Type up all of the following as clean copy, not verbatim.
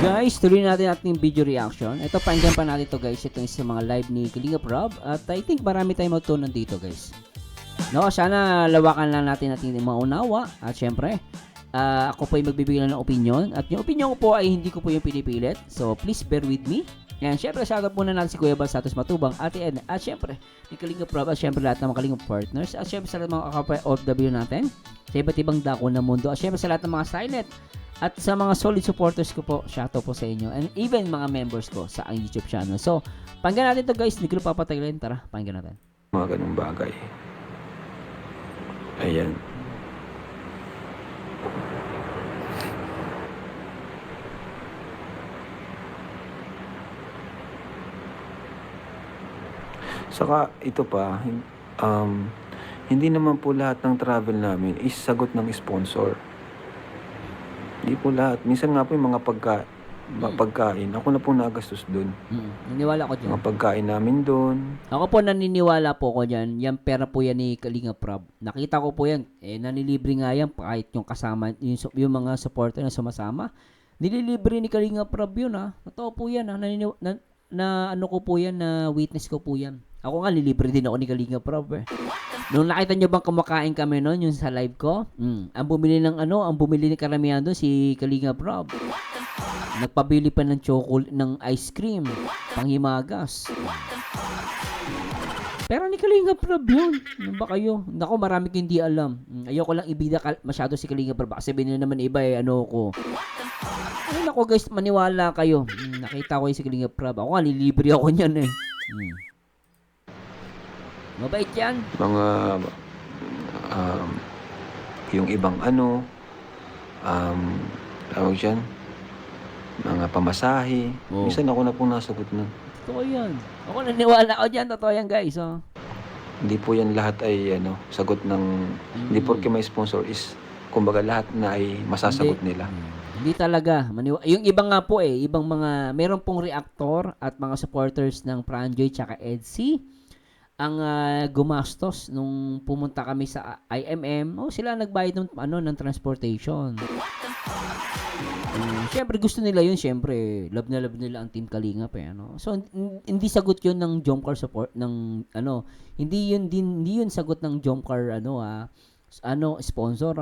Guys, tuloy natin ating video reaction. Ito, pakinggan pa natin to guys. Ito yung sa mga live ni Kalinga Prab. At I think marami tayong matutunan dito guys. No, sana lawakan lang natin ating maunawa. At syempre, ako po ay magbibigay ng opinion. At yung opinion ko po ay hindi ko po yung pinipilit. So, please bear with me. Yan, syempre, shoutout muna natin si Kuya Bal Santos Matubang, Ate Ed, at syempre, ni Kalinga Prab, at syempre lahat ng mga Kalinga partners, at syempre sa lahat ng mga kapwa OFW natin, sa iba't ibang dako ng mundo, at syempre sa lahat ng mga silent, at sa mga solid supporters ko po, shoutout po sa inyo, and even mga members ko sa ang YouTube channel. So, pakinggan natin to guys, hindi ko na papatagalin, tara, pakinggan natin. Mga ganung bagay. Ayan. Saka ito pa, hindi naman po lahat ng travel namin is sagot ng sponsor. Hindi po lahat. Minsan nga po yung mga pagkain, ako na po nagastos dun. Naniniwala ko dyan. Mga pagkain namin dun. Ako po naniniwala po ko dyan. Yan pera po yan ni Kalinga Prab. Nakita ko po yan. Nanilibre nga yan kahit yung kasama, yung mga supporter na sumasama. Nililibre ni Kalinga Prab yun ha. Totoo po yan ha. Na ano ko po yan, na witness ko po yan. Ako nga, nilibre din ako ni Kalinga Prab eh. Nung nakita nyo bang kumakain kami noon, yung sa live ko, ang bumili ni karamihan doon si Kalinga Prab. Nagpabili pa ng chocolate, ng ice cream, panghimagas. Pero ni Kalinga Prab yun. Ano ba kayo? Naku, marami kong hindi alam. Ayoko lang ibida masyado si Kalinga Prab. Kasi sabihin nila naman iba eh, ano ko. Ay, naku guys, maniwala kayo. Nakita ko yung si Kalinga Prab. Ako nga, nilibre ako niyan eh. Mabait yan. Mga yung ibang tawag dyan, mga pamasahe. Oh. Minsan ako na pong nasagot nun. Totoo yan. Ako naniniwala ako dyan. Totoo yan guys. Oh. Hindi po yan lahat ay sagot ng, hindi porke may sponsor is, kumbaga lahat na ay masasagot nila. Hindi talaga. Yung ibang nga po ibang mga, meron pong reactor at mga supporters ng Franjoy tsaka EDC ang gumastos nung pumunta kami sa IMM. Sila nagbayad ng transportation. Siyempre gusto nila yun, siyempre love na love nila ang Team Kalingap So hindi sagot yun ng Jomcar support ng hindi yun sagot ng Jomcar sponsor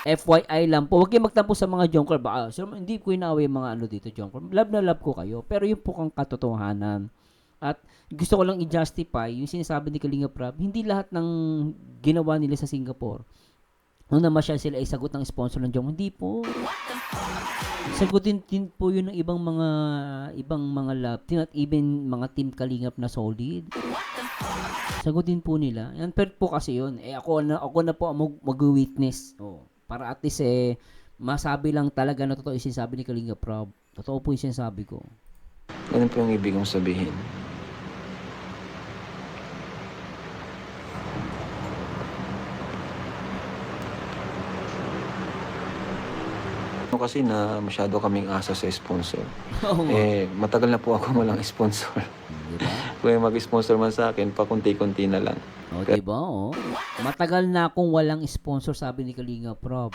FYI lang po. Huwag kayong magtampo sa mga Jomcar baka hindi ko inaaway yung mga dito Jomcar. Love na love ko kayo, pero yun po kang katotohanan. At gusto ko lang i-justify yung sinasabi ni Kalinga Prab, hindi lahat ng ginawa nila sa Singapore nung namasyal sila ay sagot ng sponsor ng Jomcar. Hindi po. Sagutin din po yun ng ibang mga love team at even mga team Kalingap na solid. Sagutin po nila. Yan per po kasi yun. Ako na po mag-witness. Para at least masabi lang talaga na totoo yung sinasabi ni Kalinga Prab. Totoo po yung sinasabi ko. Ganun po yung ibig kong sabihin. Kasi na masyado kaming asa sa sponsor. Matagal na po ako walang sponsor. Diba? Kung mag-sponsor man sa akin, pakunti-kunti na lang. Diba? Matagal na akong walang sponsor, sabi ni Kalinga Prab.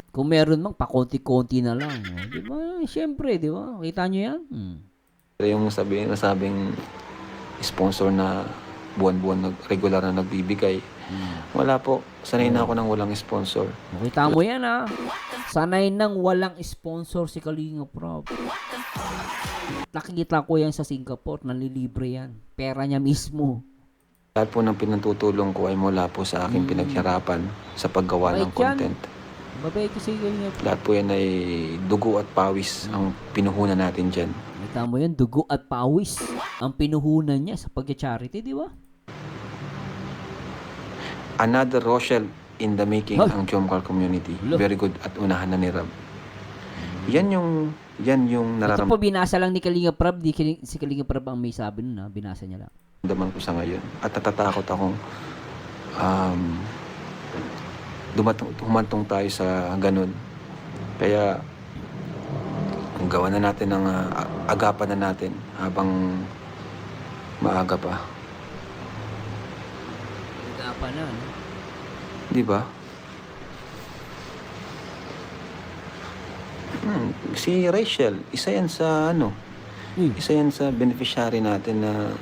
Kung meron mang, pakunti-kunti na lang. Diba? Siyempre, diba? Kita nyo yan? Yung nasabing sponsor na buwan-buwan regular na nagbibigay. Wala po. Sanay na ako ng walang sponsor. Kita mo yan Sanay nang walang sponsor si Kalinga Prab. Nakikita ko yan sa Singapore, nalilibre yan. Pera niya mismo. Lahat po ng pinatutulong ko ay mula po sa aking pinaghirapan sa paggawa ng content. Mabait kasi Kalinga Prab. Lahat po yan ay dugo at pawis ang pinuhunan natin dyan. Kita mo yan, dugo at pawis. Ang pinuhunan niya sa pag-charity, di ba? Another Rochelle in the making ang Jomcar community. Very good at unahan na ni Rab. Yan yung Ito po binasa lang ni Kalinga Prab. Si Kalinga Prab ang may sabi nun binasa niya lang. Daman ko sa ngayon. At natatakot akong humantong tayo sa ganun. Kaya gawa na natin ng agapan na natin habang maaga pa. Agapan na, Di ba? Si Rachel, isa yan sa ano, Uy, isa yan sa beneficiary natin na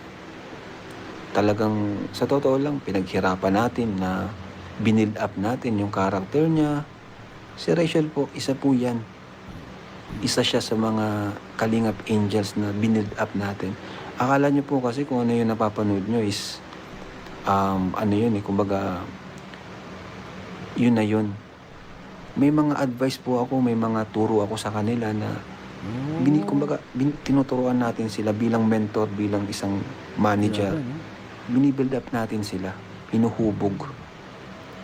talagang sa totoo lang pinaghirapan natin na binild up natin yung character niya. Si Rachel po, isa po yan. Isa siya sa mga Kalingap Angels na binild up natin. Akala niyo po kasi kung ano yung napapanood niyo is ano yun kumbaga yun na yun. May mga advice po ako, may mga turo ako sa kanila na kumbaga tinuturuan natin sila bilang mentor, bilang isang manager. grabe, no? Binibuild up natin sila, hinuhubog.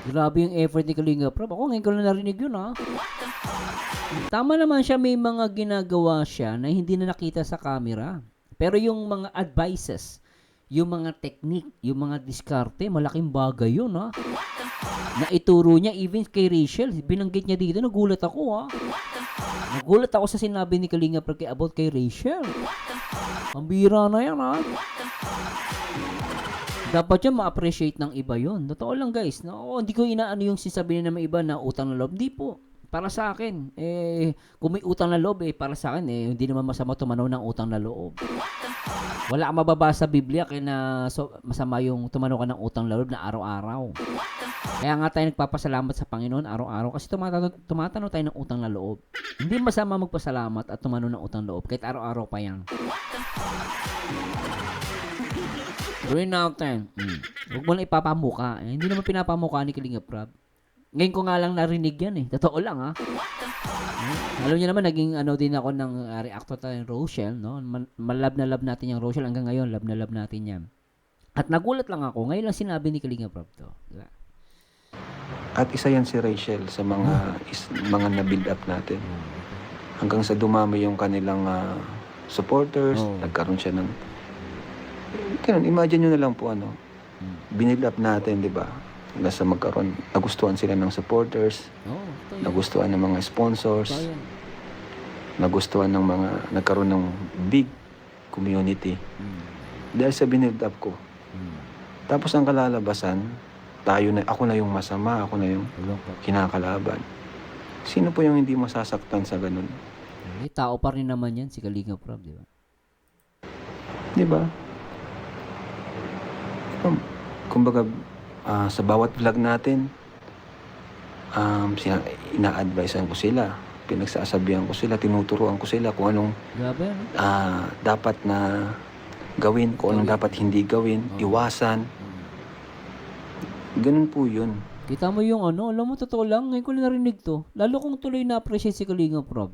Grabe yung effort ni Kalinga Prab. Ako ngayon ko lang narinig yun, ha? Tama naman siya, may mga ginagawa siya na hindi na nakita sa camera. Pero yung mga advices, yung mga technique, yung mga diskarte, malaking bagay yun, ha? Na ituro niya, even kay Rachel, binanggit niya dito, nagulat ako, ha? Nagulat ako sa sinabi ni Kalinga Prab about kay Rachel. Ang bira na yan, ha? Dapat yan ma-appreciate ng iba yon. Totoo lang guys. No? Hindi ko inaano yung sinasabi ng mga iba na utang na loob. Hindi po. Para sa akin. Kung may utang na loob, para sa akin, hindi naman masama tumanaw ng utang na loob. Wala kang mababasa sa Biblia kaya na masama yung tumanaw ka ng utang na loob na araw-araw. Kaya nga tayo nagpapasalamat sa Panginoon araw-araw kasi tumatanaw tayo ng utang na loob. Hindi masama magpasalamat at tumanaw ng utang na loob kahit araw-araw pa yan. Gawin natin. Huwag mo lang ipapamuka. Hindi naman pinapamuka ni Kalinga Prab. Ngayon ko nga lang narinig yan Totoo lang ha. Alam niyo naman, naging din ako ng reactor tayo ng Rochelle. No? Love na love natin yung Rochelle. Hanggang ngayon, love na love natin yan. At nagulat lang ako. Ngayon lang sinabi ni Kalinga Prab to. Diba? At isa yan si Rachel sa mga mga na-build up natin. Hanggang sa dumami yung kanilang supporters, nagkaroon siya ng ganun, imagine nyo na lang po binild up natin, di ba? Hanggang sa magkaroon, nagustuhan sila ng supporters, nagustuhan ng mga sponsors, nagustuhan ng mga, nagkaroon ng big community. Dahil sa binild up ko. Tapos ang kalalabasan, ako na yung masama, ako na yung kinakalaban. Sino po yung hindi masasaktan sa ganun? Tao pa rin naman yan, si Kalinga Prab, di ba? Di ba? Kumbaga, sa bawat vlog natin, ina-advisean ko sila, pinagsasabihan ko sila, tinuturuan ko sila kung anong Grabe, no? dapat na gawin, kung anong dapat hindi gawin, iwasan. Ganun po yun. Kita mo yung alam mo, totoo lang, ngayon ko lang narinig to. Lalo kong tuloy na-appreciate si Kalinga Prab.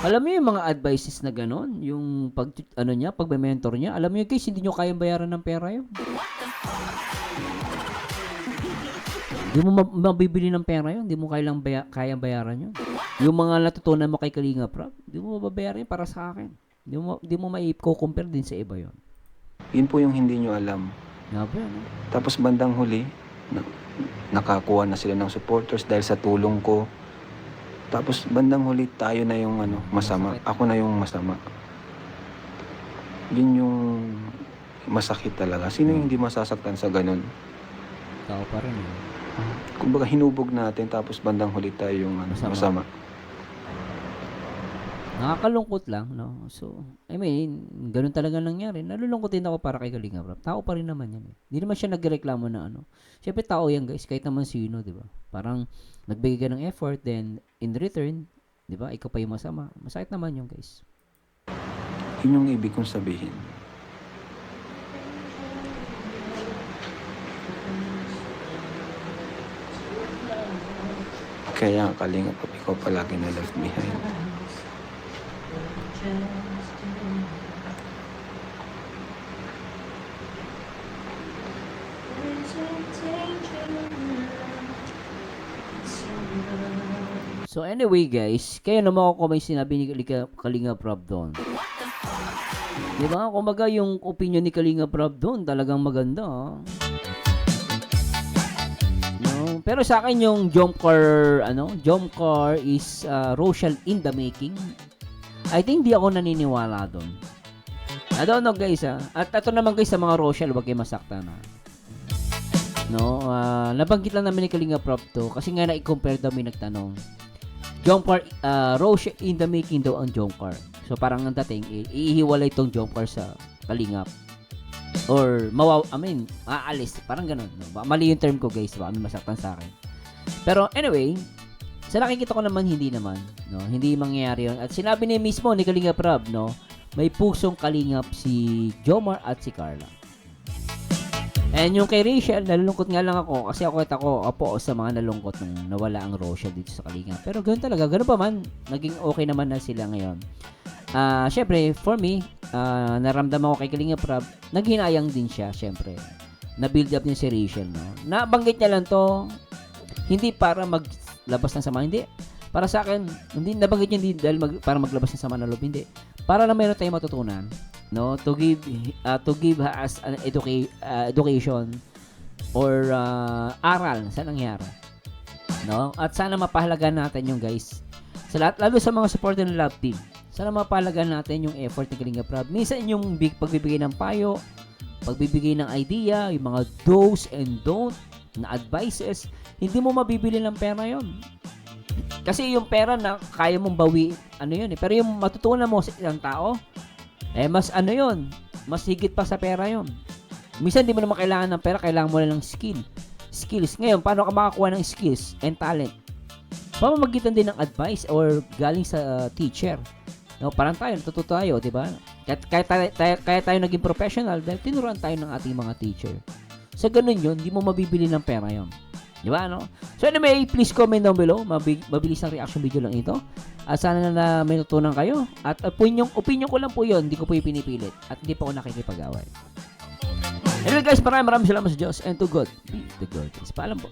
Alam mo yung mga advices na gano'n, yung pag-mentor niya, alam mo yun guys, hindi nyo kayang bayaran ng pera yun. Hindi mo mabibili ng pera yun, hindi mo kayang bayaran yun. Yung mga natutunan mo kay Kalinga Prab, hindi mo mababayaran yun para sa akin. Hindi mo mai-compare din sa iba yun. Yun po yung hindi nyo alam. Grabe, no? Tapos bandang huli, nakakuha na sila ng supporters dahil sa tulong ko. Tapos bandang huli tayo na yung masama. Ako na yung masama. Yun yung masakit talaga. Sino yung hindi masasaktan sa ganun? Tao pa rin. Kumbaga hinubog natin tapos bandang huli tayo yung masama. Nakakalungkot lang, no? So, I mean, ganun talaga nangyari. Nalulungkot din ako para kay Kalinga Prab. Tao pa rin naman yan. Hindi naman siya nagreklamo na Siyempre tao yan guys, kahit naman sino, di ba? Parang nagbigay ka ng effort, then in return, di ba? Ikaw pa yung masama. Masakit naman yun guys. Yun yung ibig kong sabihin. Kaya Kalinga Prab, ikaw palagi na left behind. So anyway guys, kayo naman ako may sinabi ni Kalinga Prab doon. Di ba? Kumbaga yung opinion ni Kalinga Prab doon talagang maganda. No? Pero sa akin yung Jomcar is Rochelle in the making. I think di ako naniniwala doon. I don't know guys At ito naman guys sa mga Rochelle, wag kayo masaktan No, nabanggit lang namin ni Kalinga Prab to kasi nga na-compare daw may nagtanong. Jomcar, Roche in the making daw ang Jomcar. So parang ang dating, ihiwalay itong Jomcar sa Kalingap. Or, aalis. Parang ganun. No? Mali yung term ko, guys. Baka may masaktan sa akin. Pero anyway, sa nakikita ko naman, hindi naman. No? Hindi mangyayari yun. At sinabi niya mismo ni Kalingap Rob, no? May pusong kalingap si Jomar at si Carla. And yung kay Rachel, nalulungkot nga lang ako kasi ako sa mga nalungkot nung nawala ang Rochelle dito sa Kalingap. Pero ganoon talaga, ganoon pa man, naging okay naman na sila ngayon. Syempre, for me, naramdaman ko kay Kalingap Rob, naghinayang din siya, syempre. Na-build up niya si Rachel, no? Nabanggit niya lang to, hindi para maglabas ng sama, hindi. Para sa akin, hindi nabanggit niya hindi dahil para maglabas ng sama ng loob, hindi. Para na mayroon tayong matutunan, no, to give us an education or aral sa nangyari, no, at sana mapahalagan natin yung guys sa lahat, lalo sa mga supporter ng Love Team, sana mapahalagan natin yung effort ni Kalingap Rob. Minsan yung pagbibigay ng payo, pagbibigay ng idea, yung mga do's and don't na advices, hindi mo mabibili ng pera yon. Kasi yung pera na kaya mong bawi, yun eh. Pero yung matutunan mo sa isang tao, mas yun, mas higit pa sa pera yun. Minsan di mo naman kailangan ng pera, kailangan mo na ng skills. Ngayon, paano ka makakuha ng skills and talent? Pamamagitan din ng advice or galing sa teacher. No, parang tayo, natututo tayo, di ba? Kaya tayo naging professional dahil tinuruan tayo ng ating mga teacher. Sa ganun yun, di mo mabibili ng pera yun. Di ba, no? So anyway, please comment down below. Mabilis ang reaction video lang ito. At sana na may natutunan kayo. At opinion ko lang po yun. Hindi ko po yung pinipilit. At hindi pa ako nakikipag-away. Anyway guys, maraming salamat sa Diyos. And to God be the glory. Paalam po.